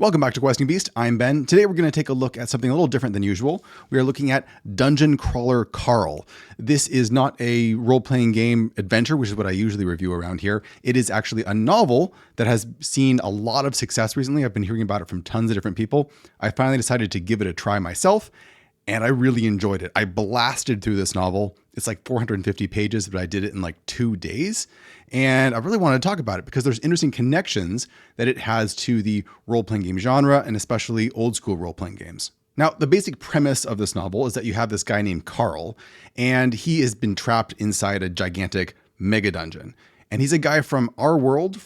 Welcome back to Questing Beast. I'm Ben. Today we're going to take a look at something a little different than usual. We are looking at Dungeon Crawler Carl. This is not a role-playing game adventure, which is what I usually review around here. It is actually a novel that has seen a lot of success recently. I've been hearing about it from tons of different people. I finally decided to give it a try myself, and I really enjoyed it. I blasted through this novel. It's like 450 pages, but I did it in like 2 days. And I really wanted to talk about it because there's interesting connections that it has to the role-playing game genre and especially old school role-playing games. Now, the basic premise of this novel is that you have this guy named Carl, and he has been trapped inside a gigantic mega dungeon. And he's a guy from our world,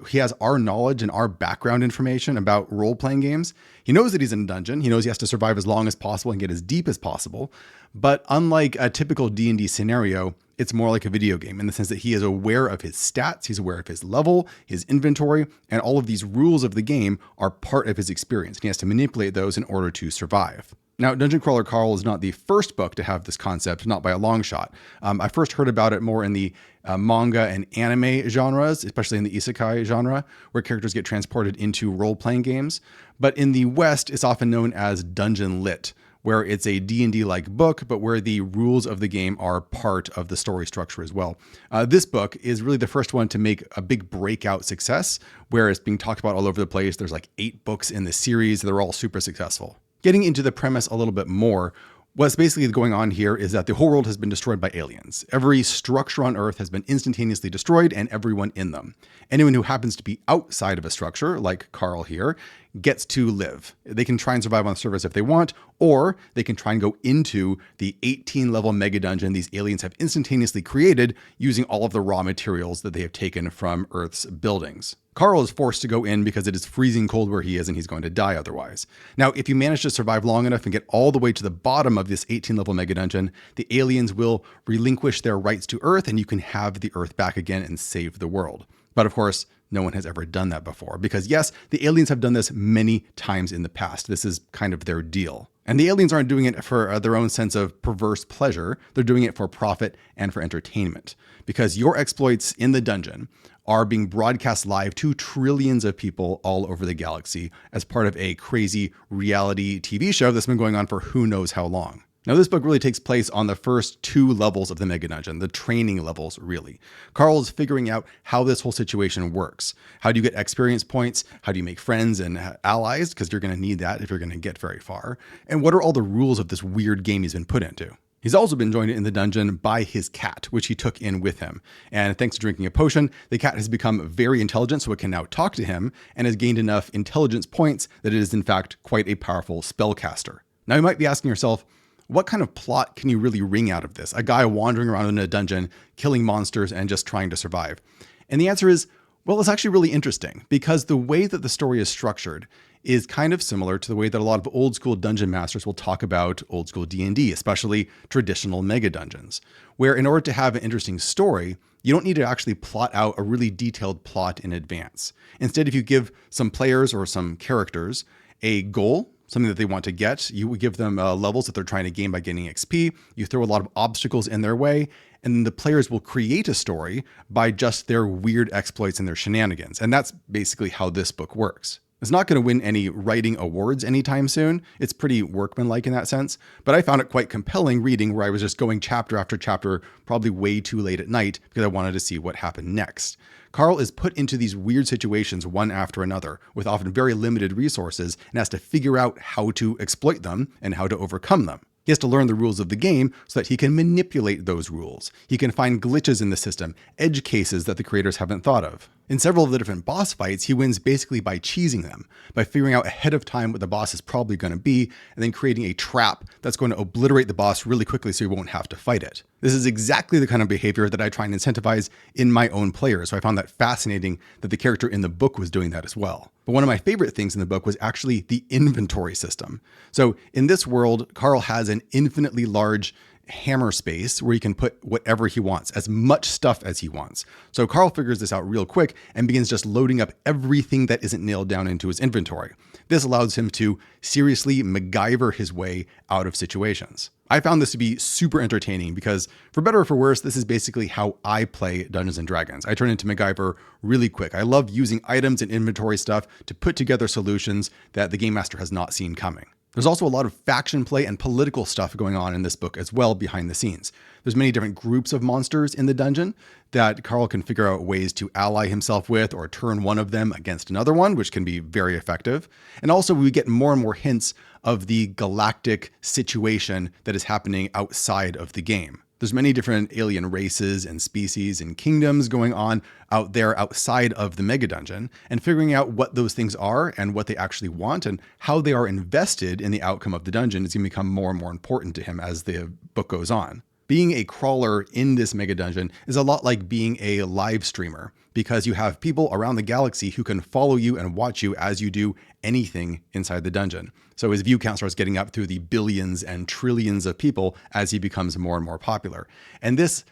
he has our knowledge and our background information about role-playing games. He knows that he's in a dungeon. He knows he has to survive as long as possible and get as deep as possible. But unlike a typical D&D scenario, it's more like a video game in the sense that he is aware of his stats, he's aware of his level, his inventory, and all of these rules of the game are part of his experience. And he has to manipulate those in order to survive. Now, Dungeon Crawler Carl is not the first book to have this concept, not by a long shot. I first heard about it more in the manga and anime genres, especially in the isekai genre, where characters get transported into role-playing games. But in the West, it's often known as Dungeon Lit, where it's a D&D-like book, but where the rules of the game are part of the story structure as well. This book is really the first one to make a big breakout success, where it's being talked about all over the place. There's like 8 books in the series. They're all super successful. Getting into the premise a little bit more, what's basically going on here is that the whole world has been destroyed by aliens. Every structure on Earth has been instantaneously destroyed and everyone in them. Anyone who happens to be outside of a structure, like Carl here, gets to live. They can try and survive on the surface if they want, or they can try and go into the 18-level mega dungeon these aliens have instantaneously created using all of the raw materials that they have taken from Earth's buildings. Carl is forced to go in because it is freezing cold where he is and he's going to die otherwise. Now, if you manage to survive long enough and get all the way to the bottom of this 18-level mega dungeon, the aliens will relinquish their rights to Earth and you can have the Earth back again and save the world. But of course, no one has ever done that before because yes, the aliens have done this many times in the past. This is kind of their deal. And the aliens aren't doing it for their own sense of perverse pleasure. They're doing it for profit and for entertainment because your exploits in the dungeon are being broadcast live to trillions of people all over the galaxy as part of a crazy reality TV show that's been going on for who knows how long. Now, this book really takes place on the first 2 levels of the mega dungeon, the training levels, really. Carl is figuring out how this whole situation works. How do you get experience points? How do you make friends and allies? Because you're going to need that if you're going to get very far. And what are all the rules of this weird game he's been put into? He's also been joined in the dungeon by his cat, which he took in with him. And thanks to drinking a potion, the cat has become very intelligent, so it can now talk to him and has gained enough intelligence points that it is in fact quite a powerful spellcaster. Now you might be asking yourself, what kind of plot can you really wring out of this? A guy wandering around in a dungeon, killing monsters and just trying to survive. And the answer is, well, it's actually really interesting because the way that the story is structured is kind of similar to the way that a lot of old school dungeon masters will talk about old school D&D, especially traditional mega dungeons, where in order to have an interesting story, you don't need to actually plot out a really detailed plot in advance. Instead, if you give some players or some characters a goal, something that they want to get, you would give them levels that they're trying to gain by getting XP. You throw a lot of obstacles in their way, and then the players will create a story by just their weird exploits and their shenanigans. And that's basically how this book works. It's not going to win any writing awards anytime soon. It's pretty workmanlike in that sense, but I found it quite compelling reading where I was just going chapter after chapter, probably way too late at night because I wanted to see what happened next. Carl is put into these weird situations one after another with often very limited resources and has to figure out how to exploit them and how to overcome them. He has to learn the rules of the game so that he can manipulate those rules. He can find glitches in the system, edge cases that the creators haven't thought of. In several of the different boss fights, he wins basically by cheesing them, by figuring out ahead of time what the boss is probably going to be, and then creating a trap that's going to obliterate the boss really quickly so you won't have to fight it. This is exactly the kind of behavior that I try and incentivize in my own players, so I found that fascinating that the character in the book was doing that as well. But one of my favorite things in the book was actually the inventory system. So in this world, Carl has an infinitely large hammer space where he can put whatever he wants, as much stuff as he wants. So Carl figures this out real quick and begins just loading up everything that isn't nailed down into his inventory. This allows him to seriously MacGyver his way out of situations. I found this to be super entertaining because, for better or for worse, this is basically how I play Dungeons & Dragons. I turn into MacGyver really quick. I love using items and inventory stuff to put together solutions that the Game Master has not seen coming. There's also a lot of faction play and political stuff going on in this book as well behind the scenes. There's many different groups of monsters in the dungeon that Carl can figure out ways to ally himself with or turn one of them against another one, which can be very effective. And also we get more and more hints of the galactic situation that is happening outside of the game. There's many different alien races and species and kingdoms going on out there outside of the mega dungeon, and figuring out what those things are and what they actually want and how they are invested in the outcome of the dungeon is going to become more and more important to him as the book goes on. Being a crawler in this mega dungeon is a lot like being a live streamer, because you have people around the galaxy who can follow you and watch you as you do anything inside the dungeon. So his view count starts getting up through the billions and trillions of people as he becomes more and more popular. And this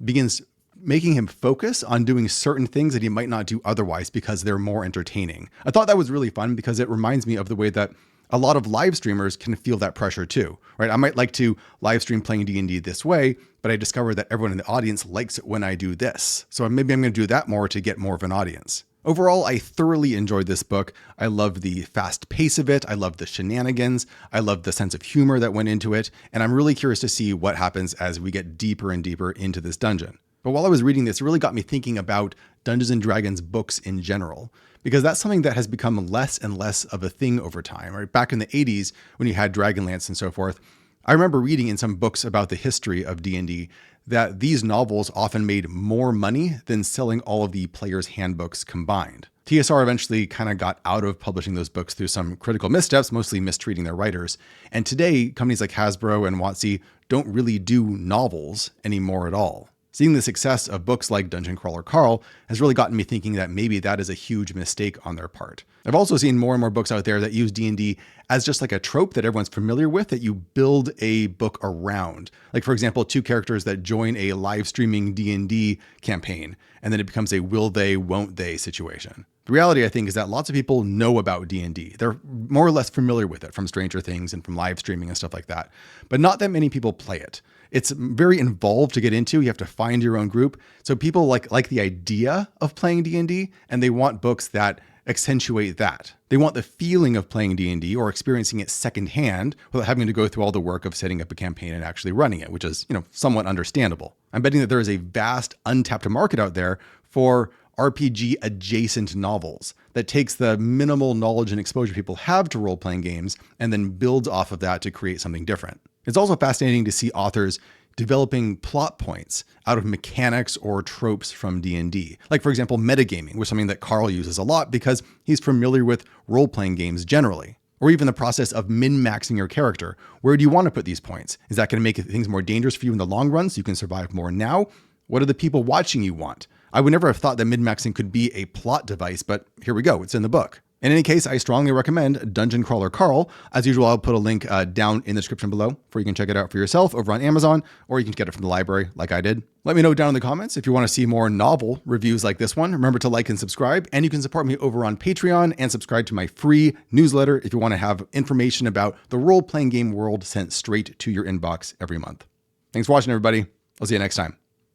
begins making him focus on doing certain things that he might not do otherwise because they're more entertaining. I thought that was really fun because it reminds me of the way that a lot of live streamers can feel that pressure too, right? I might like to live stream playing D&D this way, but I discovered that everyone in the audience likes it when I do this. So maybe I'm going to do that more to get more of an audience. Overall, I thoroughly enjoyed this book. I loved the fast pace of it. I loved the shenanigans. I loved the sense of humor that went into it. And I'm really curious to see what happens as we get deeper and deeper into this dungeon. But while I was reading this, it really got me thinking about Dungeons and Dragons books in general, because that's something that has become less and less of a thing over time. Right? Back in the 80s, when you had Dragonlance and so forth, I remember reading in some books about the history of D&D that these novels often made more money than selling all of the players' handbooks combined. TSR eventually kind of got out of publishing those books through some critical missteps, mostly mistreating their writers. And today, companies like Hasbro and WotC don't really do novels anymore at all. Seeing the success of books like Dungeon Crawler Carl has really gotten me thinking that maybe that is a huge mistake on their part. I've also seen more and more books out there that use D&D as just like a trope that everyone's familiar with that you build a book around. Like, for example, two characters that join a live streaming D&D campaign, and then it becomes a will they, won't they situation. The reality, I think, is that lots of people know about D&D. They're more or less familiar with it from Stranger Things and from live streaming and stuff like that, but not that many people play it. It's very involved to get into. You have to find your own group. So people like the idea of playing D&D, and they want books that accentuate that. They want the feeling of playing D&D or experiencing it secondhand without having to go through all the work of setting up a campaign and actually running it, which is, somewhat understandable. I'm betting that there is a vast untapped market out there for RPG adjacent novels that takes the minimal knowledge and exposure people have to role-playing games and then builds off of that to create something different. It's also fascinating to see authors developing plot points out of mechanics or tropes from D&D. Like, for example, metagaming was something that Carl uses a lot because he's familiar with role-playing games generally. Or even the process of min-maxing your character. Where do you want to put these points? Is that going to make things more dangerous for you in the long run so you can survive more now? What do the people watching you want? I would never have thought that min-maxing could be a plot device, but here we go, it's in the book. In any case, I strongly recommend Dungeon Crawler Carl. As usual, I'll put a link down in the description below where you can check it out for yourself over on Amazon, or you can get it from the library like I did. Let me know down in the comments if you want to see more novel reviews like this one. Remember to like and subscribe, and you can support me over on Patreon and subscribe to my free newsletter if you want to have information about the role-playing game world sent straight to your inbox every month. Thanks for watching, everybody. I'll see you next time.